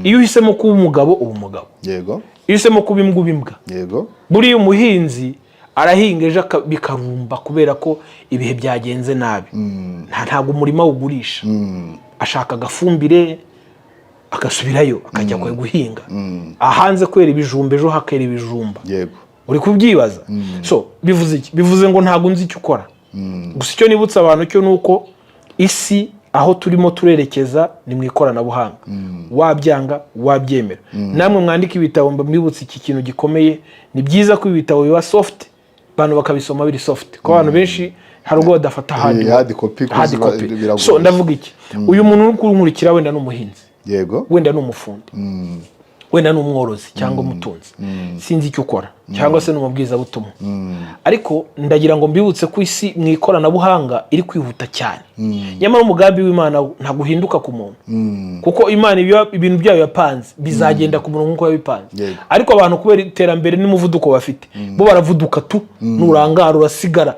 iyo uhisemo kuba umugabo uba umugabo, yego, iyo uhisemo kuba imbwa uba imbwa, yego. buriya umuhinzi arahinga ejo bikarumba kubera ko ibihe byagenze nabi, ntabwo umurima ugurisha, ashaka agafumbire agasubirayo akajya guhinga, ahanze kwera ibijumba ejo hakera ibijumba, yego, uri kubyibaza. So bivuze iki? Bivuze ngo ntabwo nzi icyo ukora, gusa icyo nibutsa abantu cyo nuko isi aho turimo turerekeza ni mu ikoranabuhanga, wabyanga wabyemera. Namwe mwandika ibitabo mbibutse iki kintu gikomeye, ni byiza ko ibitabo biba soft, abantu bakabisoma biri soft, ko abantu benshi hari ubwo badafata hard copy. So ndavuga iki, uyu muntu uri kunkurikira wenda n'umuhinzi, yego, wenda n'umufundi, wenda n'umworozi cyangwa umutunzi, sinzi icyo ukora, cyangwa se n'umubwiza butumwa, ariko ndagira ngo mbibutse ko isi mu ikoranabuhanga iri kwihuta cyane. Nyamara umugambi w'Imana ntabwo uhinduka ku muntu, kuko Imana ibintu byayo yapanze bizagenda ku murongo uko yabipanze, ariko abantu kubera iterambere n'umuvuduko bafite bo baravuduka tu, nurangara urasigara.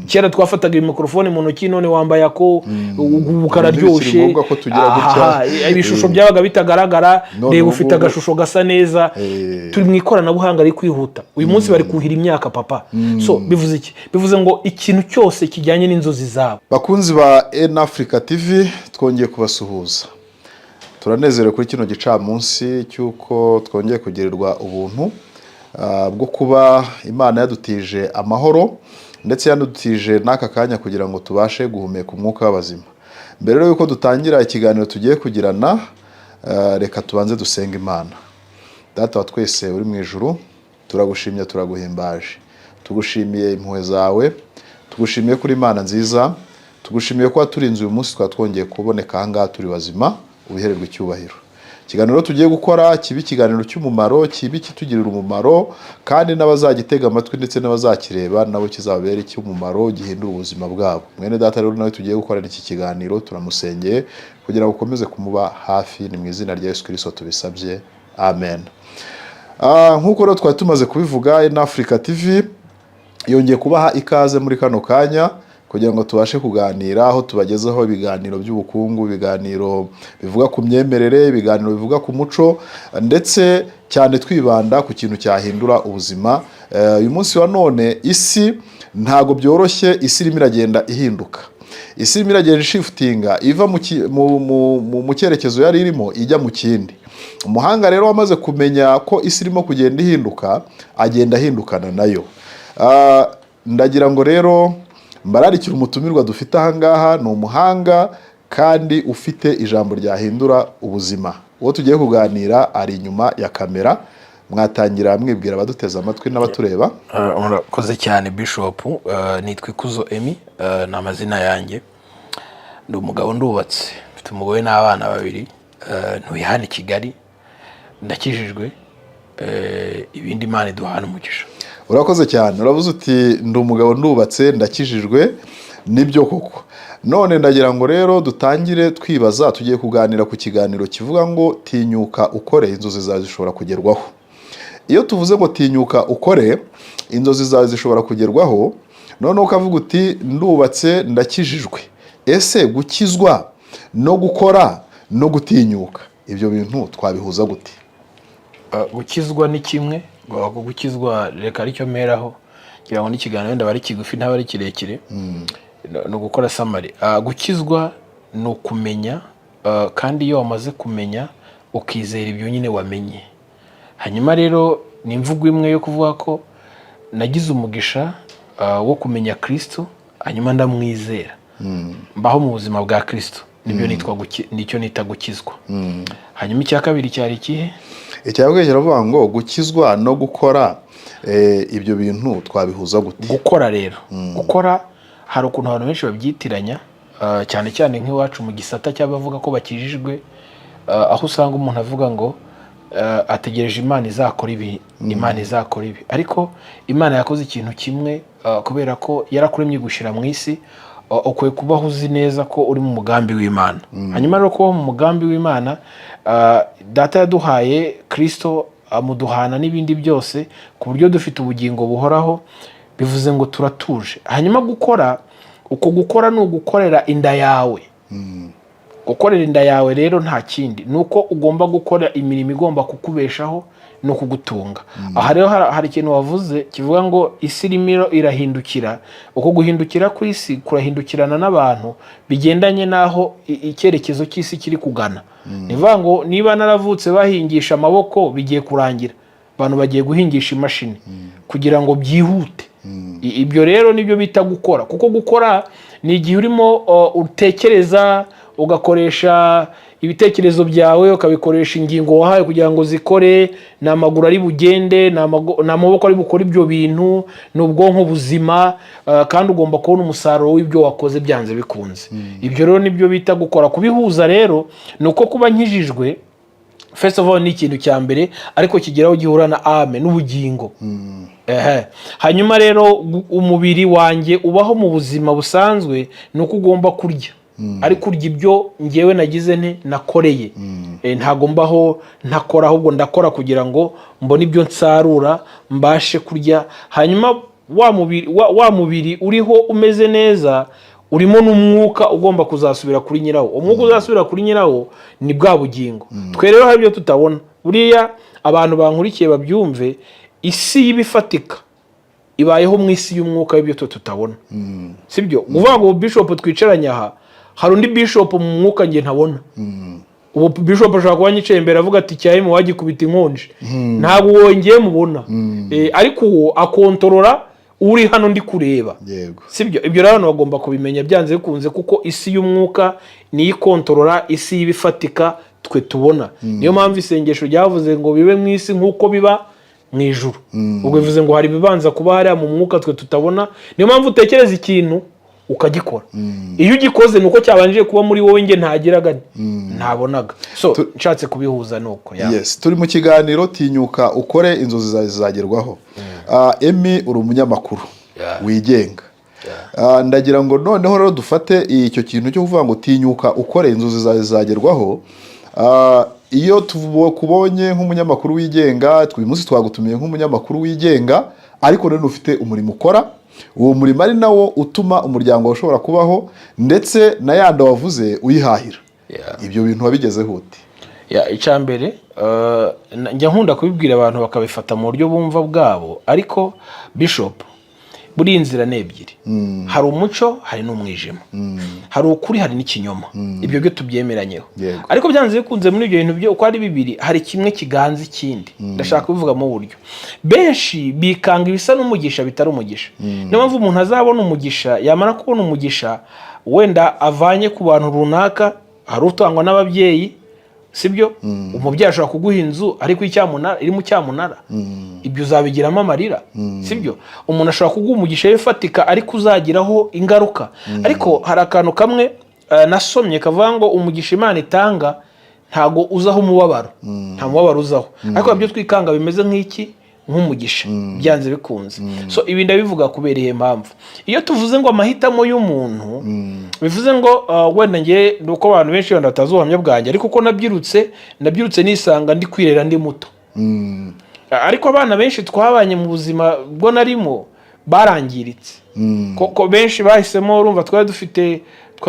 Kera twafataga mikrofone mu ntoki, none wambaye ako ukararyoshe, ibishusho byabaga bitagaragara, reba ufite agashusho gasa neza. Turi mu ikoranabuhanga riri kwihuta, uyu munsi bari kuhira imyaka papa. So bivuze iki? Bivuze ngo ikintu cyose kijyanye n'inzozi zabo. Bakunzi ba N Africa TV, twongeye kubasuhuza, turanezerewe kuri kino gicamunsi cyuko twongeye kugirirwa ubuntu bwo kuba Imana yadutije amahoro, ndetse yanadutije n'aka kanya kugira ngo tubashe guhumeka umwuka w'abazima. Mbere rero yuko dutangira ikiganiro tugiye kugirana, reka tubanze dusenga Imana. Data wa twese uri mu ijuru, turagushimye, turaguhimbaje, tugushimiye impuhwe zawe, tugushimiye kuri Imana nziza, tugushimiye ko waturinze uyu munsi twatwongeye kuboneka aha ngaha turi bazima, ubihererwe icyubahiro. Ikiganiro tugiye gukora kibe ikiganiro cy'umumaro, kibe kitugirira umumaro, kandi n'abazagitega amatwi ndetse n'abazakireba nabo kizababera icy'umumaro, gihindura ubuzima bwabo. Mwene data rero nawe tugiye gukorana iki kiganiro, turamusengeye kugira ngo ukomeze kumuba hafi, ni mu izina rya Yesu Kristo tubisabye, amen. Nk'uko rero twari tumaze kubivuga, N Africa TV yongeye kubaha ikaze muri kano kanya kugira ngo tubashe kuganira, aho tubagezaho ibiganiro by'ubukungu, ibiganiro bivuga ku myemerere, ibiganiro bivuga ku muco, ndetse cyane twibanda ku kintu cyahindura ubuzima. Uyu munsi wa none isi ntago byoroshye, isi irimo iragenda ihinduka, isi irimo iragenda shiftinga, iva mu cyerekezo yari irimo ijya mu kindi. Umuhanga rero wamaze kumenya ko isi irimo kugenda ihinduka, agenda ahindukana nayo. Ndagira ngo rero mbararikira umutumirwa dufite aha ngaha, ni umuhanga kandi ufite ijambo ryahindura ubuzima. Uwo tugiye kuganira ari inyuma ya kamera, mwatangira mwibwira abaduteze amatwi n'abatureba. Murakoze cyane Bishop, nitwa Ikuzo Emmy, ni amazina yanjye. Ndi umugabo ndubatse, mfite umugore n'abana babiri, ntuye hano i Kigali, ndakijijwe, ibindi Imana iduhana umugisha. Urakoze cyane, uravuze uti ndi umugabo ndubatse ndakijijwe, nibyo koko. None ndagira ngo rero dutangire twibaza, tugiye kuganira ku kiganiro kivuga ngo tinyuka ukore, inzozi zawe zishobora kugerwaho. Iyo tuvuze ngo tinyuka ukore, inzozi zawe zishobora kugerwaho, none ukavuga uti ndubatse ndakijijwe. Ese gukizwa no gukora no gutinyuka, ibyo bintu twabihuza gute? Gukizwa ni kimwe, gukizwa reka aricyo meraho, kugira ngo n'ikiganiro ndaba ari kigufi ntaba ari kirekire, no gukora summary. Gukizwa ni ukumenya, kandi iyo wamaze kumenya ukizera ibyo nyine wamenye. Hanyuma rero ni imvugo imwe yo kuvuga ko nagize umugisha wo kumenya Kristo, hanyuma ndamwizera, mbaho mu buzima bwa Kristo, nicyo nita gukizwa. Hanyuma icya kabiri cyari ikihe? Icyabwe kiravuga ngo gukizwa no gukora, ibyo bintu twabihuza gute? Gukora rero, gukora hari ukuntu abantu benshi babyitiranya, cyane cyane nk'iwacu mu gisata cy'abavuga ko bakijijwe, aho usanga umuntu avuga ngo ategereje Imana izakora ibi, Imana izakora ibi. Ariko Imana yakoze ikintu kimwe, kubera ko yarakuremye gushyira mu isi, ukwiye kubaho uzi neza ko uri mu mugambi w'Imana. Hanyuma rero kuba mu mugambi w'Imana, data yaduhaye Kristo, amuduhana n'ibindi byose, ku buryo dufite ubugingo buhoraho, bivuze ngo turatuje. Hanyuma gukora, uko gukora ni ugukorera inda yawe. gukorera inda yawe rero nta kindi ni uko ugomba gukora imirimo igomba kukubeshaho no kugutunga. Aha rero hari ikintu wavuze kivuga ngo isi irimo irahindukira. Uko guhindukira ku isi kurahindukirana n'abantu bigendanye n'aho icyerekezo cy'isi kiri kugana. Nivuga ngo niba naravutse bahingisha amaboko bigiye kurangira, abantu bagiye guhingisha imashini kugira ngo byihute. Ibyo rero nibyo bita gukora, kuko gukora ni igihe urimo utekereza, ugakoresha ibitekerezo byawe, ukabikoresha ingingo wahaye kugira ngo zikore, ni amaguru ari bugende, ni amaboko ari bukora ibyo bintu, ni ubwonko buzima, kandi ugomba kubona umusaruro w'ibyo wakoze byanze bikunze. Ibyo rero nibyo bita gukora. Kubihuza rero ni uko kuba nkijijwe first of all ni ikintu cya mbere, ariko kigeraho gihura na ame n'ubugingo. Hanyuma rero umubiri wanjye ubaho mu buzima busanzwe ni uko ugomba kurya, ari kurya ibyo ngewe nagize nakoreye. Ntago mbaho ntakora, ahubwo ndakora kugira ngo mbone ibyo nsarura mbashe kurya. Hanyuma wa mubiri uriho umeze neza, urimo n'umwuka ugomba kuzasubira kuri nyirawo. Umwuka uzasubira kuri nyirawo ni bwa bugingo. Twe rero hari ibyo tutabona. Buriya abantu bankurikiye babyumve, isi y'ibifatika ibayeho mu isi y'umwuka w'ibyo tutabona. Sibyo? Uvuga ngo bishop twicaranye aha, hari undi bishop mu mwuka nge ntabona. Ubu bishop ashaka kuba nyicaye imbere avuga ati cyaye mu wagikubita inkonje. Ntabwo wongeye mubona. Ariko uwo akontorora uri hano ndi kureba. Sibyo? Ibyo rero abantu bagomba kubimenya byanze bikunze, kuko isi y'umwuka ni ikontorora isi y'ibifatika twe tubona. Niyo mpamvu isengesho ryavuze ngo bibe mu isi nk'uko biba mu ijuru. Ubwo bivuze ngo hari bibanza kuba hariya mu mwuka twe tutabona. Niyo mpamvu utekereza ikintu ukagikora. Iyo ugikoze nuko cyabanje kuba muri wowe nge ntagiraga ntabonaga. So nshatse kubihuza nuko. Yes, turi mu kiganiro Tinyuka ukore inzozi zawe zizagerwaho. Emi uri umunyamakuru wigenga. Ndagira ngo noneho rero dufate icyo kintu cyo kuvuga ngo tinyuka ukore inzozi zawe zizagerwaho. Iyo kubonye nk'umunyamakuru wigenga, uyu munsi twagutumiye nk'umunyamakuru wigenga, ariko rero ufite umurimo ukora, uwo murimo ari nawo utuma umuryango ushobora kubaho, ndetse na yanda wavuze uyihahira. Ibyo bintu wabigezeho ute? Icyambere njya nkunda kubibwira abantu bakabifata mu buryo bumva bwabo, ariko bishop buri inzira nebyiri. Hari umuco, hari n'umwijima. Hari ukuri, hari n'ikinyoma. Ibyo byo tubyemeranyeho. Ariko byanze bikunze muri ibyo bintu byo uko ari bibiri, hari kimwe kiganza ikindi. Ndashaka kubivuga mu buryo benshi bikanga ibisa n'umugisha bitari umugisha. Niyo mpamvu umuntu azabona umugisha, yamara kubona umugisha wenda avanye ku bantu runaka, hari utangwa n'ababyeyi. Sibyo? Umubyeyi ashobora kuguha inzu ariko iri mu cyamunara. Ibyo uzabigiramo amarira. Sibyo? Umuntu ashobora kuguha umugisha wifatika ariko uzagiraho ingaruka. Ariko hari akantu kamwe nasomye kavuga ngo umugisha Imana itanga ntago uzaho umubabaro. Nta mubabaro uzaho. Ariko ibyo twikanga bimeze nk'iki? Nk'umugisha. Byanze bikunze. So ibi ndabivuga kubereye impamvu. Iyo tuvuze ngo amahitamo y'umuntu, bivuze ngo wenda nge nuko abantu benshi wenda batazuhamya bwanjye, ariko uko nabyirutse nisanga ndi kwirera ndi muto. Ariko abana benshi twabanye mu buzima bwo narimo barangiritse. Koko benshi bahisemo, urumva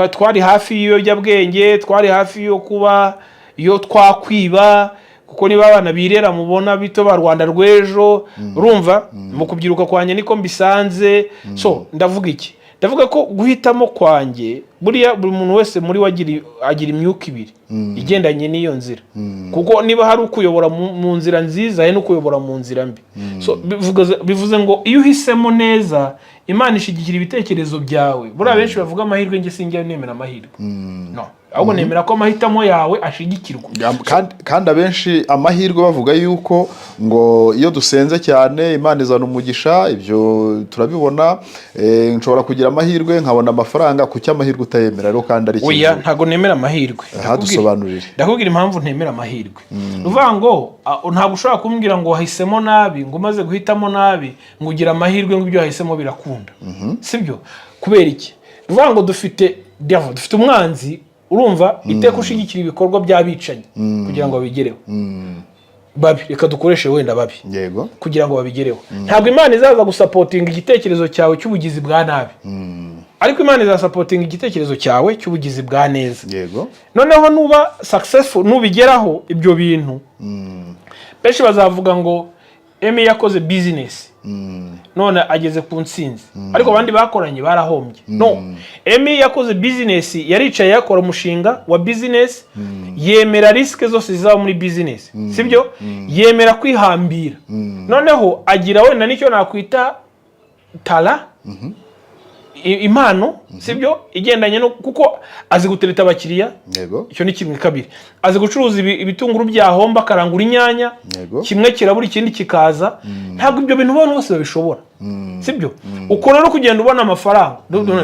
twari hafi y'ibiyobyabwenge, twari hafi yo kuba iyo twakwiba, kuko niba abana birera mubona bito ba Rwanda rw'ejo, urumva mu kubyiruka kwanjye niko mbisanze. So ndavuga iki? Ndavuga ko guhitamo kwanjye buri muntu wese muri agira imyuka ibiri igendanye n'iyo nzira. Kuko niba hari ukuyobora mu nzira nziza, hari n'ukuyobora mu nzira mbi. So bivuze ngo iyo uhisemo neza, Imana ishigikira ibitekerezo byawe. Buriya benshi bavuga amahirwe, nge sinjya nemera amahirwe. No. Ahubwo nemera ko amahitamo yawe ashigikirwa. Kandi abenshi amahirwe bavuga yuko ngo iyo dusenze cyane Imana izana umugisha. Ibyo turabibona. Nshobora kugira amahirwe nkabona amafaranga, kuki amahirwe utayemera rero kandi ari ikintu? Oya, ntago nemera amahirwe. Dusobanurire. Ndakubwira impamvu ntemera amahirwe. Uvuga ngo ntago ushobora kumbwira ngo wahisemo nabi, ngo umaze guhitamo nabi, ngo ugira amahirwe ngo ibyo wahisemo birakunda. Sibyo? Kubera iki? Uvuga ngo dufite umwanzi, urumva iteka ushigikira ibikorwa by'abicanyi kugira ngo babigereho. Babi, reka dukoreshe wenda babi. Yego. Kugira ngo babigereho. Ntabwo Imana izaza gusapotinga igitekerezo cyawe cy'ubugizi bwa nabi. ariko Imana izasapotinga igitekerezo cyawe cy'ubugizi bwa neza. Yego. Noneho nuba successful, nubigeraho ibyo bintu, benshi bazavuga ngo Emmy yakoze business, none ageze ku ntsinzi, ariko abandi bakoranye barahombye. No, Emmy yakoze business, yaricaye yakora umushinga wa business, yemera risk zose zizaba muri business, sibyo? Yemera kwihambira, noneho agira wenda nicyo nakwita tala, impano, sibyo? Igendanye no kuko azi gutereta abakiriya. Yego. Icyo ni kimwe. Kabiri, azi gucuruza ibitunguru byahomba, karangura inyanya. Yego. Kimwe kirabura ikindi kikaza. Ntabwo ibyo bintu abantu bose babishobora, sibyo? Uko rero kugenda ubona amafaranga,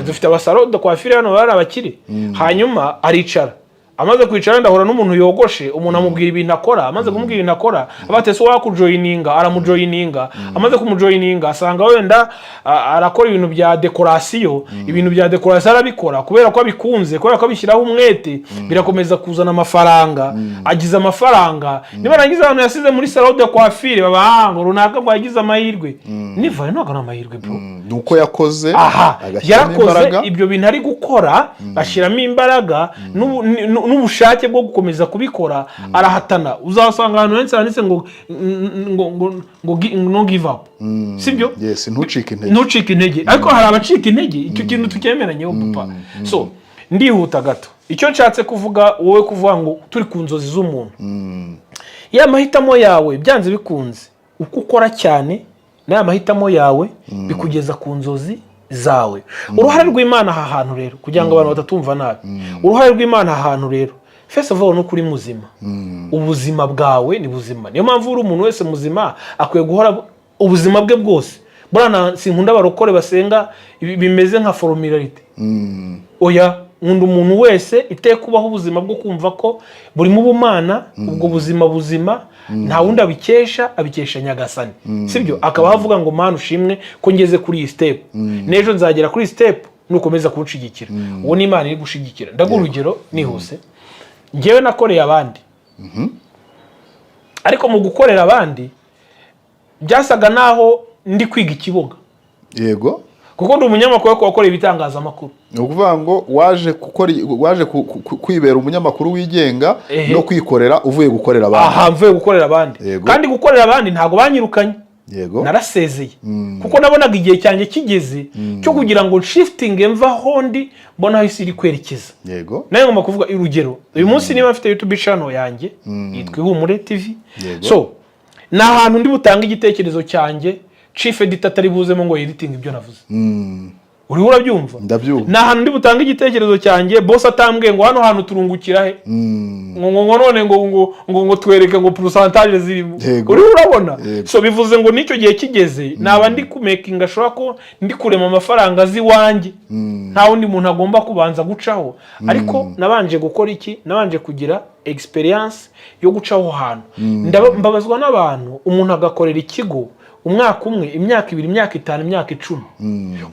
dufite abasaro de coiffure hano bari abakire, hanyuma aricara, amaze kwicara ndahora n'umuntu yogoshe, umuntu amubwira ibintu akora, amaze kumubwira ibintu akora, abatese wakujoyininga, aramujoyininga, amaze kumujoyininga asanga wenda arakora ibintu bya dekorasiyo, ibintu bya dekorasiyo arabikora kubera ko abikunze, kubera ko abishyiraho umwete, birakomeza kuzana amafaranga, agize amafaranga, niba nagize abantu yasize muri salon de coiffure babahango runaka ngo yagize amahirwe, niva ntabwo ari amahirwe bro, nuko yakoze, yarakoze ibyo bintu ari gukora, ashyiramo imbaraga n'ubushake bwo gukomeza kubikora, arahatana. Uzasanga ahantu henshi handitse ngo no give up, sibyo? Yes, ntucike intege. Ariko hari abacika intege, icyo kintu tukemeranyeho papa. So ndihuta gato, icyo nshatse kuvuga wowe kuvuga ngo turi ku nzozi z'umuntu, ya mahitamo yawe byanze bikunze uko ukora cyane, n'aya mahitamo yawe bikugeza ku nzozi zawe. Uruhare rw'Imana aha hantu rero, kugira ngo abantu batatumva nabi, uruhare rw'Imana aha hantu rero, first of all no kuri muzima, ubuzima bwawe ni buzima. Niyo mpamvu uri umuntu wese muzima akwiye guhora ubuzima bwe bwose. Burana sinkunda barokore basenga bimeze nka formularity. Oya, nkunda umuntu wese iteka kubaho ubuzima bwo kumva ko buri mu bumana, ubwo buzima nta wundi abikesha Nyagasani, sibyo? Akaba avuga ngo Mana ushimwe ko ngeze kuri iyi step, nejo nzagera kuri step nukomeza kubushigikira. Uwo ni Imana iri gushigikira. Ndaguha urugero nihuse, ngewe nakoreye abandi, ariko mu gukorera abandi byasaga naho ndi kwiga ikibuga. Yego. Kuko ndi umunyamakuru ko wakoreye ibitangazamakuru. Ni ukuvuga ngo waje kwibera umunyamakuru wigenga no kwikorera uvuye gukorera abandi. Aha, mvuye gukorera abandi. Kandi gukorera abandi ntago banyirukanye. Yego. Narasezeye. Kuko nabonaga igihe cyanjye kigeze cyo kugira ngo shifting mva hondi mbona aho isi iri kwerekeza. Yego. Nayo ngomba kuvuga urugero. Uyu munsi niba mfite YouTube channel yanjye yitwa Ihumure TV. So na hantu ndi butanga igitekerezo cyanjye, chief editor atari buzemo ngo editing ibyo navuze. Uri urabyumva? Ndabyumva. Na hantu ndi butanga igitekerezo cyanjye, boss atambwiye ngo hano hantu turungukira he. Ngo none ngo twereke ngo percentage zirimo. Uri urabona? So bivuze ngo nicyo gihe kigeze, naba ndi kumakinga ashobora ko ndi kurema amafaranga ziwanjye. Nta wundi muntu agomba kubanza gucaho. Ariko nabanje gukora iki? Nabanje kugira experience yo gucaho hantu. Mbabazwa n'abantu, umuntu agakorera ikigo umwaka umwe, imyaka 2, imyaka 5, imyaka 10.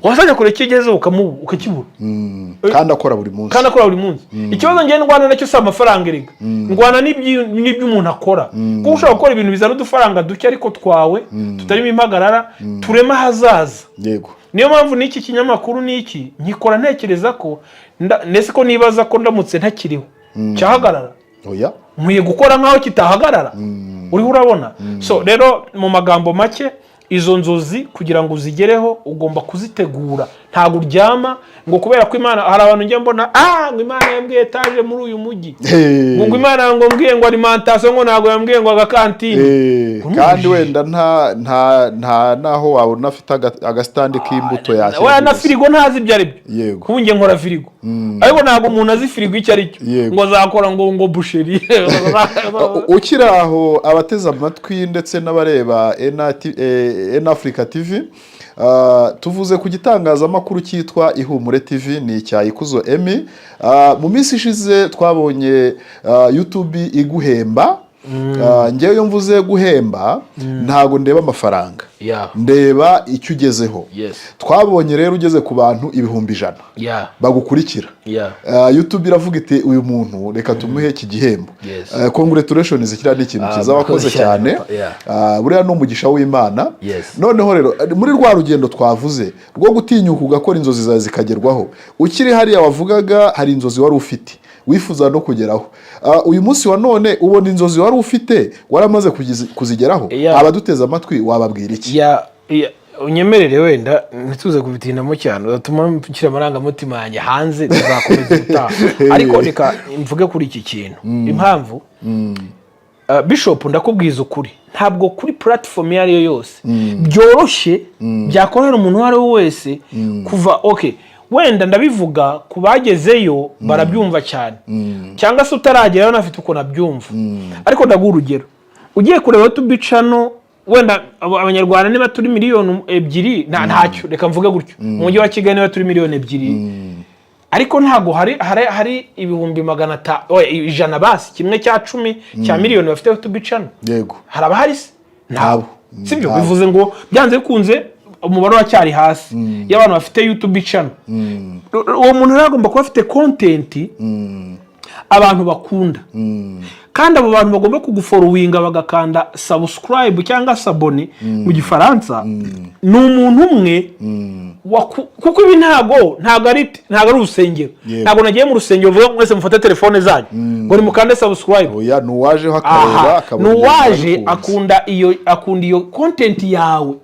Wasajya kure kigeze ukakibura. Kandi akora buri munsi. Ikibazo ngiye ndwana nacyo si amafaranga erega. Ndwana n'ibyo umuntu akora. Kuko ushobora gukora ibintu bizana udufaranga duke ariko twawe tutarimo impagarara, turema hazaza. Yego. Niyo mpamvu n'iki kinyamakuru n'iki nkikora ntekereza ko nese ko nibaza ko ndamutse ntakiriho cyahagarara. Oya. Muye gukora nkaho kitahagarara. Uri urabona? So rero mu magambo make, izo nzozi kugira ngo uzigereho ugomba kuzitegura. Ntago uryama ngo kubera ko Imana, hari abantu njye mbona ngo Imana yambwiye etaje muri uyu mujyi, ngo Imana ngo mbwiye ngo alimentation, ngo ntago yambwiye ngo agakantine. Kandi wenda nta naho wabona afite agastandi k'imbuto yashye. Oya, na firigo ntazi ibyo ari byo. Yego. Kuko nge nkora firigo. Ariko ntago umuntu azi firigo icyo ari cyo ngo azakora ngo busheri. Ukira aho abateza amatwi ndetse n'abareba En Africa TV, tuvuze ku gitangazamakuru cyitwa Ihumure TV, ni icya Ikuzo Emmy. Mu minsi ishize twabonye YouTube iguhemba ngewe iyo mvuze guhemba ntago ndeba amafaranga, ndeba icyo ugezeho. Twabonye rero ugeze ku bantu 100,000 bagukurikira, YouTube iravuga iti uyu muntu reka tumuhe iki gihembo. Congratulations, kiriya ni ikintu cyiza wakoze cyane, buriya ni umugisha w'Imana. Noneho rero muri rwa rugendo twavuze rwo gutinyuka ugakora inzozi zawe zikagerwaho, ukiri hariya wavugaga hari inzozi wari ufite wifuza no kugeraho, uyu munsi wa none ubona inzozi wari ufite waramaze kuzigeraho, abaduteze amatwi wababwira iki? Unyemerere wenda ntituze kubitinamo cyane, uzatuma nshyira amarangamutima yanjye hanze, tuzakomeza gutaha. Ariko reka mvuge kuri iki kintu, impamvu Bishop ndakubwiza ukuri, ntabwo kuri platform iyo ariyo yose byoroshye byakorohera umuntu uwo ari we wese kuva wenda ndabivuga ku bagezeyo barabyumva cyane, cyangwa se utaragerayo nafite uko nabyumva. Ariko ndaguha urugero, ugiye kureba YouTube channel wenda abanyarwanda niba turi 2,000,000 ntacyo, reka mvuge gutyo, mu mujyi wa Kigali niba turi 2,000,000, ariko ntago hari 100,000 basi, kimwe cya 10 cya miliyoni bafite YouTube channel. Yego, haraba hari ntabo, sibyo? Bivuze ngo byanze bikunze umubare wa cyari hasi y'abantu bafite YouTube channel. Uwo muntu agomba kuba afite content abantu bakunda, kandi abo bantu bagomba kugufollowinga bagakanda subscribe cyangwa sabone mu gifaransa, ni umuntu umwe kuko ibi ntago ari urusengero. Ntago nagiye mu rusengero vuga mwese mufate telefone zanyu ngo nimukande subscribe. Oya, nuwaje hakareba nuwaje akunda iyo content yawe,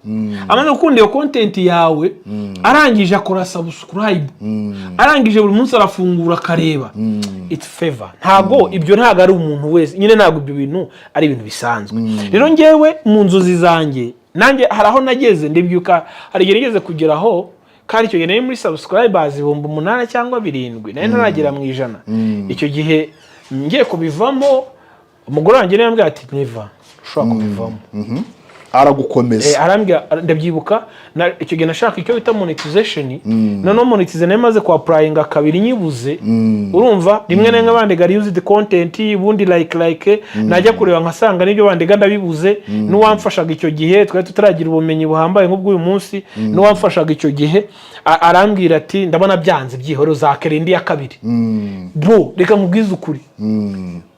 amaze gukunda iyo content yawe, arangije akora subscribe, arangije buri munsi arafungura akareba. It's favor. Ntago ibyo ntago ari umuntu wese nyine, ntago ibyo bintu ari ibintu bisanzwe. Rero ngewe mu nzozi zanjye nanjye haraho nageze, ndibyuka hari igihe nigeze kugeraho, kandi icyo gihe nari muri subscribers 8,000 cyangwa 7, nari ntaragera mu 100. Icyo gihe ngiye kubivamo, umugore wanjye yambwiye ati never ushobora kubivamo, aragukomeza. Arambwira, ndabyibuka icyo gihe nashaka icyo bita monetization, noneho monetization namaze ku applyinga 2 nyibuze, urumva, rimwe na rimwe bandega used content, ubundi like najya kureba nkasanga nibyo bandega ndabibuze. N'uwamfashaga icyo gihe twari tutaragira ubumenyi buhambaye nk'ubwo uyu munsi, n'uwamfashaga icyo gihe arambwira ati ndabona byanze byihoro za kerindi ya 2. Bro, reka nkubwize ukuri,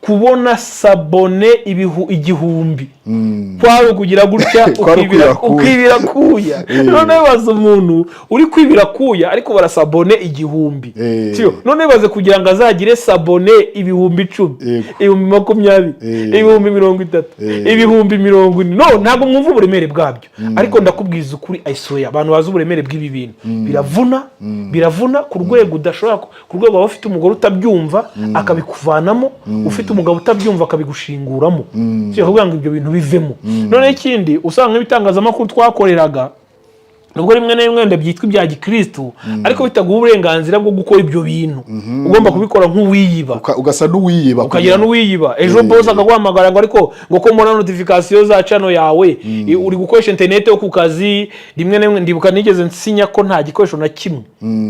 kubona sabone 1,000 kwawe kugira gutya ukibira kuya. None baza umuntu uri kwibira kuya ariko barasabone 1,000, cyo none baze kugira ngo azagire sabone 10,000, 20,000, 30,000, 40,000. No, ntago mwumva uburemere bwabyo. Ariko ndakubwiza ukuri, ayisoya abantu baza uburemere bw'ibi bintu biravuna ku rwego udashobora, ku rwego waba ufite umugore utabyumva akabikuvanamo, ufite umugabo utabyumva akabigushinguramo, cyo kuvuga ngo ibyo bintu bivemo. None ikindi usanga ibitangazamakuru twakoreraga, nubwo rimwe na rimwe ndabyitwa ibya gikristo, ariko bitaguha uburenganzira bwo gukora ibyo bintu. Ugomba kubikora nk'uwiyiba, ugasa n'uwiyiba, ukagira n'uwiyiba. Ejo boss akaguhamagara ngo ariko ngo ko mbona notification za channel yawe uri gukoresha internet yo ku kazi. Rimwe na rimwe ndibuka nigeze nsinya ko nta gikoresho na kimwe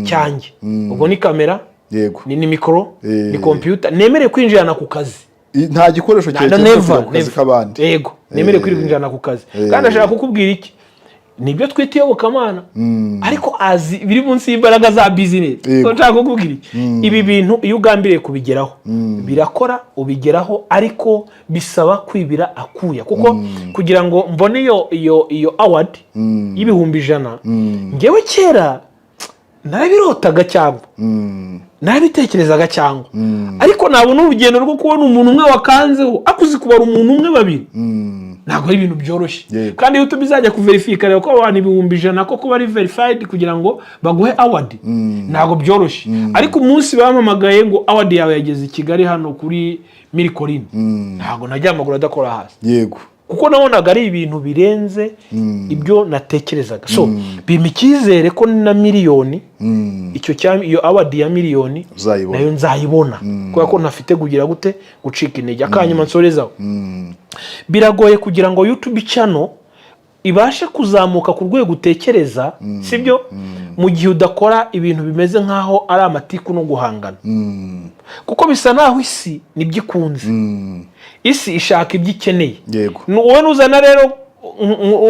cyanjye, ubwo ni kamera, yego, ni micro, ni computer, nemere kwinjirana ku kazi. Nta gikoresho cyerekeye ku kazi k'abandi. Yego, nemere kwinjirana ku kazi. Kandi ashaka kukubwira iki? Nibyo twitiye ubukamana, ariko azi biri munsi y'imbaraga za business. So nshaka kukubwira iki? Ibi bintu iyo ugambiriye kubigeraho birakora, ubigeraho, ariko bisaba kwibira akuya. Kuko kugira ngo mbone iyo award y'100,000, ngewe kera narabirotaga cyangwa narabitekerezaga cyangwa, ariko nabona urugendo rwo kubona umuntu umwe wakanzeho akuzi kubara umuntu umwe 2, ntabwo ari ibintu byoroshye. Kandi YouTube izajya kuverifika rero ko abantu 100,000 ko kuba ari verified kugira ngo baguhe award, ntabwo byoroshye. Ariko umunsi bamamagaye ngo award yawe yageze i Kigali hano kuri Miracle, ntabwo najya amaguru adakora hasi. Yego, kuko nabonaga ari ibintu birenze ibyo natekerezaga. So bimpa icyizere ko na miliyoni, iyo award ya miliyoni nayo nzayibona, kubera ko ntafite kugira gute gucika intege. Akanyuma nsorezaho, biragoye kugira ngo YouTube channel ibashe kuzamuka ku rwego utekereza, sibyo? Mu gihe udakora ibintu bimeze nk'aho ari amatiku no guhangana, kuko bisa naho isi nibyo ikunze. Isi ishaka ibyo ikeneye. Wowe nuzana rero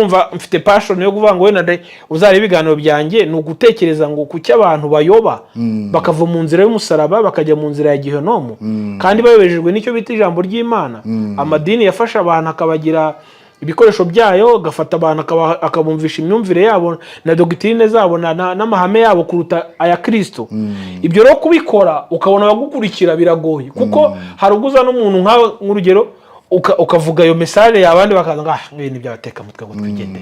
umva mfite passion yo kuvuga ngo wenda uzareba ibiganiro byanjye, ni ugutekereza ngo kuki abantu bayoba bakava mu nzira y'umusaraba bakajya mu nzira ya gihenomu, kandi bayobejejwe n'icyo bita ijambo ry'Imana. Amadini yafasha abantu akabagira ibikoresho byayo, gafata abantu akabumvisha imyumvire yabo na doctrine zabo n'amahame yabo kuruta aya Kristo. Ibyo rero kubikora ukabona abagukurikira biragoye, kuko hari uguza n'umuntu nk'urugero ukavuga iyo message y'abandi bakaza ibintu by'abateka mutwe ngo twigende,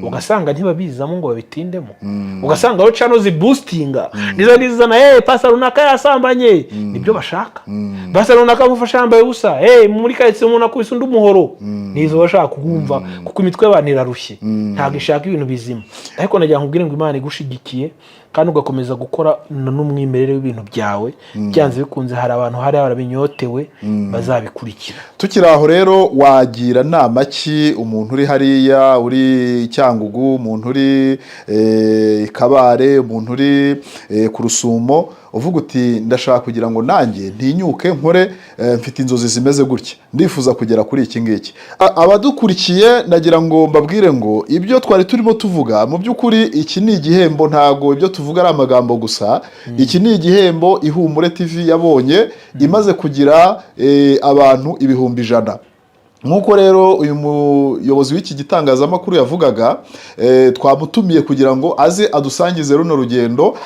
ugasanga ntibabizamo ngo babitindemo, ugasanga aho channel ziboostinga nizana pastor runaka yasambanye, nibyo bashaka. Pastor runaka mufasha yambaye ubusa, muri kayitse umuntu akubise undi umuhoro, nizo bashaka kumva, kuko imitwe y'abantu irarushye, ntabwo ishaka ibintu bizima. Ariko nagira nkubwire ngo Imana igushigikiye kandi ugakomeza gukora n'umwimerere w'ibintu byawe, byanze bikunze hari abantu hari barabinyotewe bazabikurikira. Tukiri aho rero, wagira nama ki umuntu uri hariya, uri Cyangugu, umuntu uri Kabare, umuntu uri ku Rusumo, uvuga uti ndashaka kugira ngo nanjye ntinyuke nkore, mfite inzozi zimeze gutya, ndifuza kugera kuri iki ngiki. Abadukurikiye nagira ngo mbabwire ngo ibyo twari turimo tuvuga mu by'ukuri iki ni igihembo, ntago ibyo tuvuga ari amagambo gusa. Iki ni igihembo Ihumure TV yabonye imaze kugira abantu 100,000. Nkuko rero uyu muyobozi w'iki gitangazamakuru yavugaga, twamutumiye kugira ngo aze adusangize runo rugendo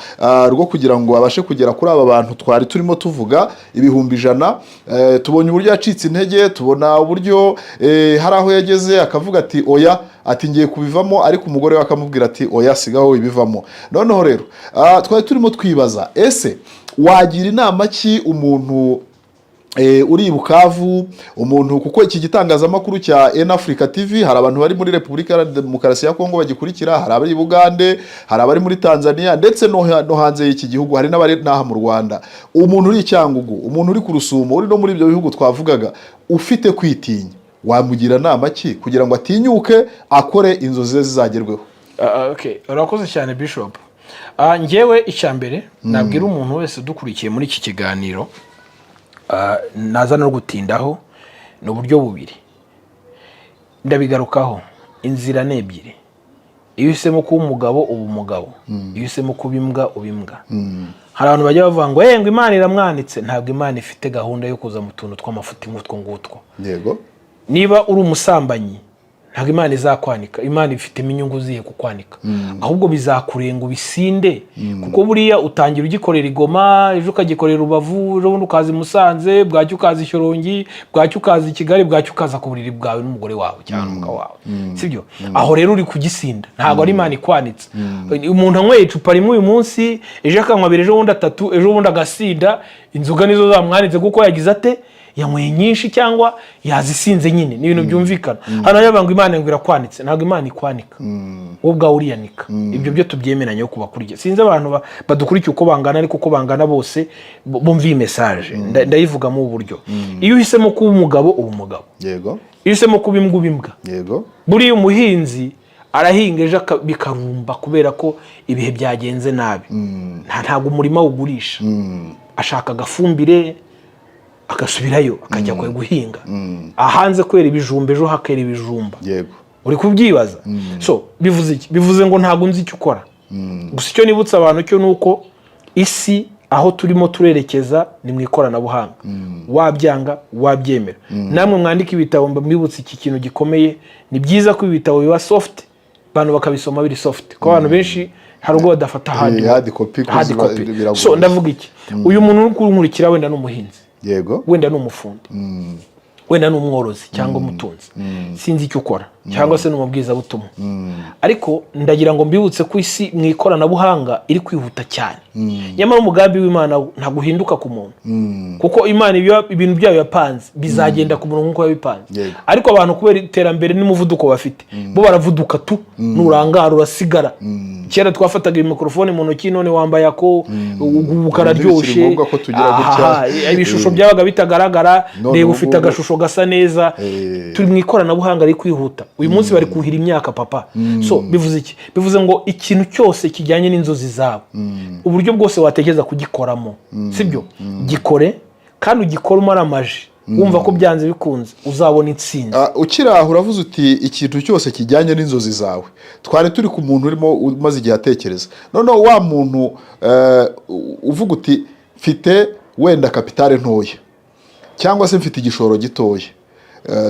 rwo kugira ngo abashe kugera kuri aba bantu twari turimo tuvuga 100,000. Tubonye uburyo yacitse intege, tubona uburyo hari aho yageze akavuga ati oya, ati ngiye kubivamo, ariko umugore we akamubwira ati oya, sigaho ibivamo. Noneho rero twari turimo twibaza, ese wagira inama ki umuntu uri Bukavu, umuntu, kuko iki gitangazamakuru cya Africa TV hari abantu bari muri Repubulika ya Demokarasi ya Kongo bagikurikira, hari abari Bugande, hari abari muri Tanzania, ndetse no hanze y'iki gihugu, hari n'abari naha mu Rwanda. Umuntu uri Cyangugu, umuntu uri ku Rusumo, uri no muri ibyo bihugu twavugaga, ufite kwitinya, wamugira nama ki kugira ngo atinyuke akore inzozi ze zizagerweho? Urakoze cyane Bishop. Ngewe icyambere nabwira umuntu wese dukurikiye muri iki kiganiro, naza no gutindaho, ni uburyo bubiri ndabigarukaho. Inzira ni ebyiri: iyo uhisemo kuba umugabo uba umugabo, iyo uhisemo kuba imbwa uba imbwa. Hari abantu bajya bavuga ngo ngo Imana iramwanitse. Ntabwo Imana ifite gahunda yo kuza mu tuntu tw'amafuti ngutwo ngutwo. Yego. Niba uri umusambanyi, ntabwo Imana izakwanika. Imana ifite inyungu ziye kukwanika, ahubwo bizakurenga ubisinde, kuko buriya utangira ugikorera Igoma, ejo ukagikorera Rubavu, ejo bundi ukaza Musanze, bwacyo ukaza Shyorongi, bwacyo ukaza Kigali, bwacyo ukaza ku buriri bwawe n'umugore wawe cyangwa n'umugabo wawe, sibyo? Aho rero uri kugisinda, ntabwo ari Imana ikwanitse. Umuntu anyweye icupa rimwe uyu munsi, ejo akanywa abiri, ejo bundi atatu, ejo bundi agasinda, inzoga nizo zamwanitse kuko yagize ate, yanyweye nyinshi cyangwa yazisinze nyine. Ni ibintu byumvikana. Hano yabanga Imana ngo irakwanitse, ntabwo Imana ikwanika, wowe ubwawe uriyanika. Ibyo byo tubyemeranye kuba kurya. Sinzi abantu badukurikiye uko bangana, ariko uko bangana bose bumva iyi message ndayivuga mu buryo. Iyo uhisemo kuba umugabo uba umugabo. Yego. Iyo uhisemo kuba imbwa uba imbwa. Yego. Buriya umuhinzi arahinga ejo bikarumba kubera ko ibihe byagenze nabi. Ntabwo umurima ugurisha, ashaka agafumbire agasubirayo akajya guhinga. Ahanze kwera ibijumba, ejo hakera ibijumba. Yego. Uri kubyibaza. So bivuze iki? Bivuze ngo ntabwo nzi icyo ukora. Gusa icyo nibutsa abantu cyo nuko isi aho turimo turerekeza ni mu ikoranabuhanga. Wabyanga wabyemera. Namwe mwandika ibitabo, mbibutse iki kintu gikomeye. Ni byiza ko ibitabo biba soft, abantu bakabisoma biri soft, ko abantu benshi hari ubwo badafata hard copy. So ndavuga iki? Uyu muntu uri kunkurikira wenda n'umuhinzi, yego, wenda n'umufundi, wenda n'umworozi cyangwa umutunzi, sinzi icyo ukora, cyangwa se n'umubwiza butumwa, ariko ndagira ngo mbibutse ko isi mu ikoranabuhanga iri kwihuta cyane. Nyamara umugambi w'Imana ntabwo uhinduka ku muntu, kuko Imana ibintu byayo yapanze bizagenda ku muntu nk'uko yabipanze. Ariko abantu kubera iterambere n'umuvuduko bafite, bo baravuduka tu, nurangara urasigara. Kera twafataga mikrofone mu ntoki, none wambaye ako ukararyoshe, ibishusho byabaga bitagaragara. Reba ufite agashusho ugasa neza. Turi mu ikoranabuhanga riri kwihuta uyu munsi bari kuhira imyaka papa. So bivuze iki? Bivuze ngo ikintu cyose kijyanye n'inzozi zawe uburyo bwose watekereza kugikoramo, sibyo? Gikore kandi ugikore umara amaji wumva ko byanze bikunze uzabona intsinzi. Ukiraho uravuze uti ikintu cyose kijyanye n'inzozi zawe. Twari turi ku muntu urimo umaze igihe atekereza, noneho wa muntu uvuga uti mfite wenda kapitale ntoya cyangwa se mfite igishoro gitoya.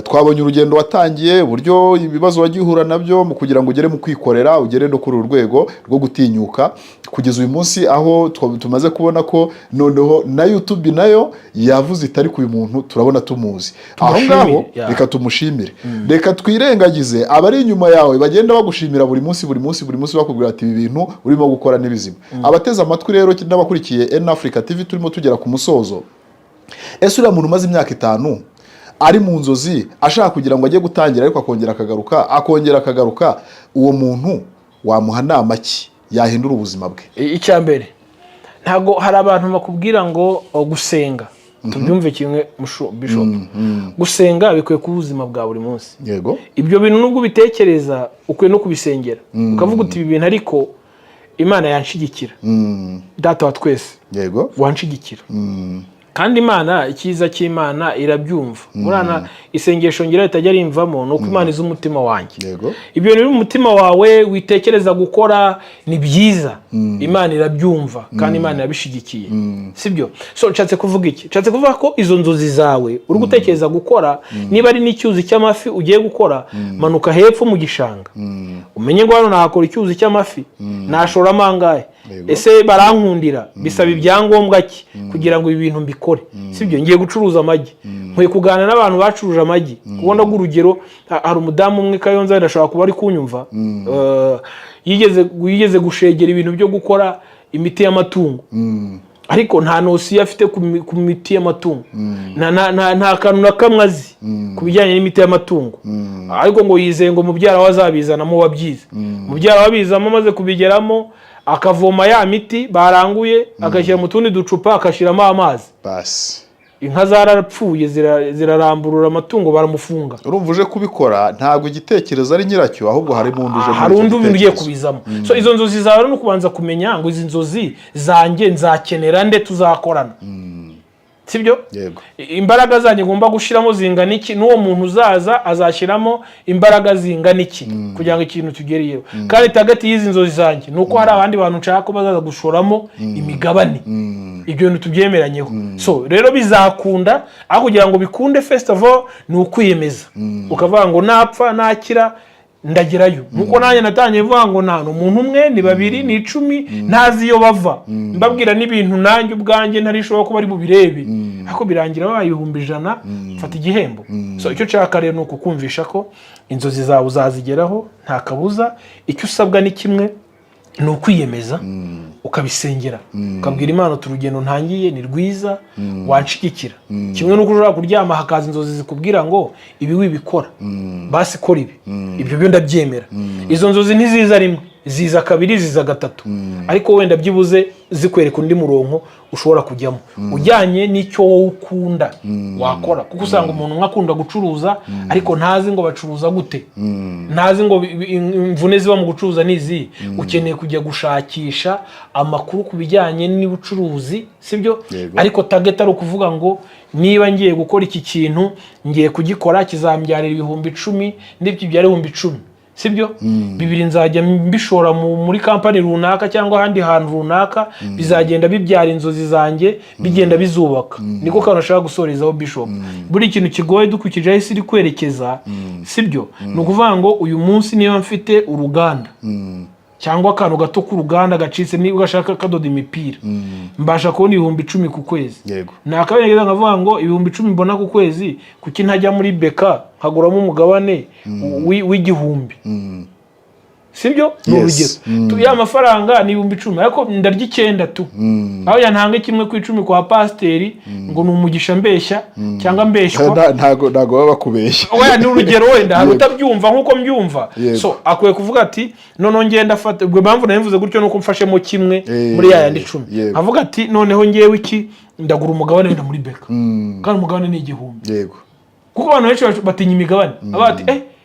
Twabonye urugendo watangiye, uburyo ibibazo wagihura nabyo mu kugira ngo ugere mu kwikorera, ugere no kuri urwego rwo gutinyuka kugeza uyu munsi aho tumaze kubona ko noneho na YouTube nayo yavuze itari ku uyu muntu turabona tumuzi. Aho ngaho reka tumushimire. Reka twirengagize abari inyuma yawe bagenda bagushimira buri munsi bakubwira ati ibi bintu urimo gukora n'ibizima. Abateze amatwi rero n'abakurikiye N Africa TV turimo tugera ku musozo. Ese uriya muntu umaze imyaka 5 ari mu nzozi ashaka kugira ngo ajye gutangira ariko akongera akagaruka, uwo muntu wamuha nama ki yahindura ubuzima bwe? Icya mbere, ntago hari abantu bakubwira ngo gusenga tubyumve kimwe Bishop. Gusenga bikwiye ku buzima bwa buri munsi. Yego. Ibyo bintu nubwo bitekereza ukwiye no kubisengera ukavuga uti ibi bintu ariko Imana yanshigikira. Data wa twese. Yego. Wanshigikira. Kandi Imana, icyiza cy'Imana irabyumva. Murana isengesho ngira ritajya rimvamo nuko Imana izi umutima wanjye. Yego. Ibyo biri mu mutima wawe witekereza gukora ni byiza. Imana irabyumva kandi Imana irabishigikiye. Sibyo? So nshatse kuvuga iki? Nshatse kuvuga ko izo nzozi zawe uri gutekereza gukora, niba ari n'icyuzi cy'amafi ugiye gukora, manuka hepfo mu gishanga. Umenye ngo hano nahakora icyuzi cy'amafi, nashora amangahe. Ese barankundira, bisaba ibyangombwa ki kugira ngo ibi bintu mbikore? Sibyo? Ngiye gucuruza amagi, nkwiye kuganira n'abantu bacuruje amagi. Kubona urugero, hari umudamu umwe Kayonza ndashaka kuba ari kunyumva, yigeze gushegera ibintu byo gukora imiti y'amatungo. Ariko nta nosi afite ku miti y'amatungo, nta kantu na kamwe azi ku bijyanye n'imiti y'amatungo. Ariko ngo yizeye ngo mubyara wazabizanamo wabyize. Mubyara wabizamo amaze kubigeramo akavoma ya miti baranguye agashyira mu tundi ducupa akashiramo amazi. Basi inka zarapfuye ziraramburura amatungo baramufunga. Urumva uje kubikora ntabwo igitekerezo ari nyiracyo, ahubwo hari undi uje hari undi ugiye kubizamo. So izo nzozi zawe no kubanza kumenya ngo izi nzozi zanjye nzakenera nde tuzakorana. Sibyo? Yego. Imbaraga zanjye ngomba gushiramo zingana iki, n'uwo muntu uzaza azashiramo imbaraga zingana iki kugira ngo ikintu tugereyeho. Kandi target y'izi nzozi zanjye nuko hari abandi bantu nshaka ko bazaza gushoramo imigabane. Ibyo bintu tubyemeranyeho. So rero bizakunda, aho kugira ngo bikunde first of all ni ukwiyemeza. Ukavuga ngo napfa nakira ndagerayo. Nuko nanjye natangiye vuga ngo nta umuntu umwe ni babiri ni 10 ntazi iyo bava. Mbabwira n'ibintu nanjye ubwanjye ntarishobora ko bari bubirebe. Ako birangira babaye 100 mfata igihembo. So icyo cyaka rero nuko kumvisha ko inzozi zawe uzazigeraho nta kabuza. Icyo usabwa ni kimwe, ni ukwiyemeza ukabisengera, ukabwira Imana turugendo ntangiye ni rwiza wanshigikira. Kimwe nuko ushobora kuryama hakaza inzozi zikubwira ngo ibi wibikora, basi kora ibi. Ibyo byo ndabyemera. Izo nzozi ntiziza rimwe, ziza kabiri, ziza gatatu. Ariko wenda byibuze zikwereka undi murongo ushobora kujyamo ujyanye n'icyo wowe ukunda wakora. Kuko usanga umuntu nkakunda gucuruza ariko ntazi ngo bacuruza gute, ntazi ngo imvune ziba mu gucuruza nizi. Ukeneye kujya gushakisha amakuru ku bijyanye n'ubucuruzi, sibyo? Ariko target ari ukuvuga ngo niba ngiye gukora iki kintu ngiye kugikora kizambyarira 10,000 ndibyo byari 10,000. Sibyo? Bibiri nzajya mbishora muri kampani runaka cyangwa handi hantu runaka, bizagenda bibyara inzozi zanjye bigenda bizubaka. Niko kana nashaka gusorezaho Bishop. Buri kintu kigoye dukukije isi iri kwerekeza, sibyo? No kuvuga ngo uyu munsi niba mfite uruganda cyangwa akantu gato k'uruganda gacitse, niba ugashaka kadoda imipira, mbasha kubona 10,000 ku kwezi. Yego. Nakabengeza ngavuga ngo 10,000 mbona ku kwezi, kuki ntajya muri beka nkaguramo umugabane w'igihumbi. Sibyo? N'urugero. Ya mafaranga ni 10,000 ariko ndarya 9 tu. Aho yantanga kimwe ku 10 kwa pasteri ngo ni umugisha mbeshya cyangwa mbeshywa. Ntago baba bakubeshya. Oya ni urugero wenda hari utabyumva nkuko mbyumva. So akwiye kuvuga ati noneho ngenda fata, ubwo mpamvu nabivuze gutyo nuko mfashemo kimwe muri ya yandi 10. Avuga ati noneho ngewe iki ndagura umugabane wenda muri beka. Kandi umugabane ni 1,000. Yego. kuko abantu benshi batinya imigabane abati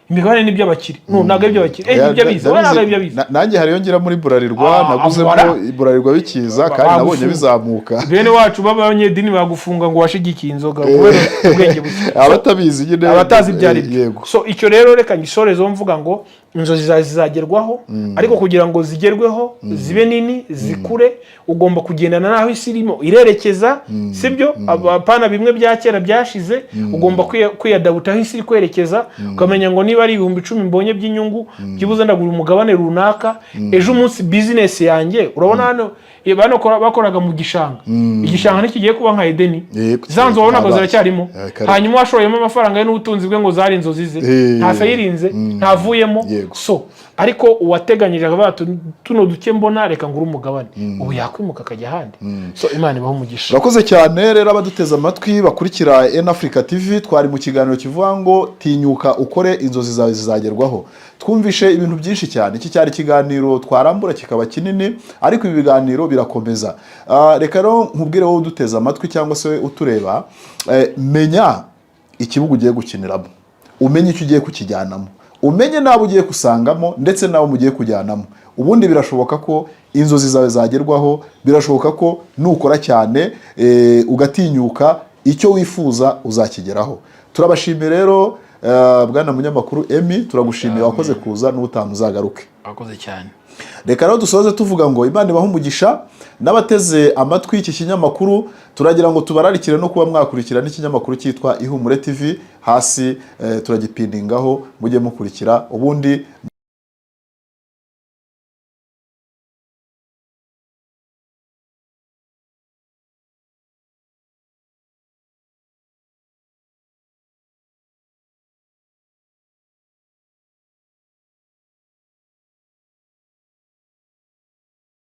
imigabane ni iby'abakire ntabwo ari iby'abakire ni iby'abize we ntabwo ari iby'abize nanjye hariyo ngira muri Burarirwa naguzemo Burarirwa bikiza kandi nabonye bizamuka bene wacu b'abanyedini bagufunga ngo washigikiye inzoga kubera ubwenge buke abatabizi nyine abatazi ibyari byo so icyo rero reka ngisorezo mvuga ngo inzozi zizagerwaho ariko kugira ngo zigerweho zibe nini zikure ugomba kugendana naho isi irimo irerekeza sibyo apana bimwe bya kera byashize ugomba kwiyadabuta aho isi iri kwerekeza ukamenya ngo niba ari 10,000 mbonye by'inyungu byibuze ndagura umugabane runaka ejo umunsi business yanjye urabona hano bakoraga mu gishanga igishanga ntikigiye kuba nka Edeni zanzo wabonaga ziracyarimo hanyuma washoyemo amafaranga ye n'ubutunzi bwe ngo zari inzozi ze ntasayirinze ntavuyemo so ariko uwateganyije abantu tuno duke mbona reka ngura umugabane ubu yakwimuka akajya ahandi so Imana ibaho umugisha bakoze cyane rero abaduteza amatwi bakurikira En Africa TV twari mu kiganiro kivuga ngo tinyuka ukore inzozi zawe zizagerwaho twumvishe ibintu byinshi cyane iki cyari kiganiro twarambura kikaba kinini ariko ibi biganiro birakomeza reka rero nkubwire wowe uduteza amatwi cyangwa se utureba menya ikibuga ugiye gukiniramo umenye icyo ugiye kukijyanamo umenye nabo ugiye kusangamo ndetse nabo mugiye kujyanamo ubundi birashoboka ko inzozi zawe zagerwaho birashoboka ko nukora cyane ugatinyuka icyo wifuza uzakigeraho turabashimiye rero bwana munyamakuru Emmy turagushimiye wakoze kuza n'ubutamu uzagaruke wakoze cyane reka rero dusoze tuvuga ngo Imana ibaho umugisha n'abateze amatwi iki kinyamakuru turagira ngo tubararikire no kuba mwakurikira n'ikinyamakuru cyitwa Ihumure TV hasi turagipindingaho mujye mukurikira ubundi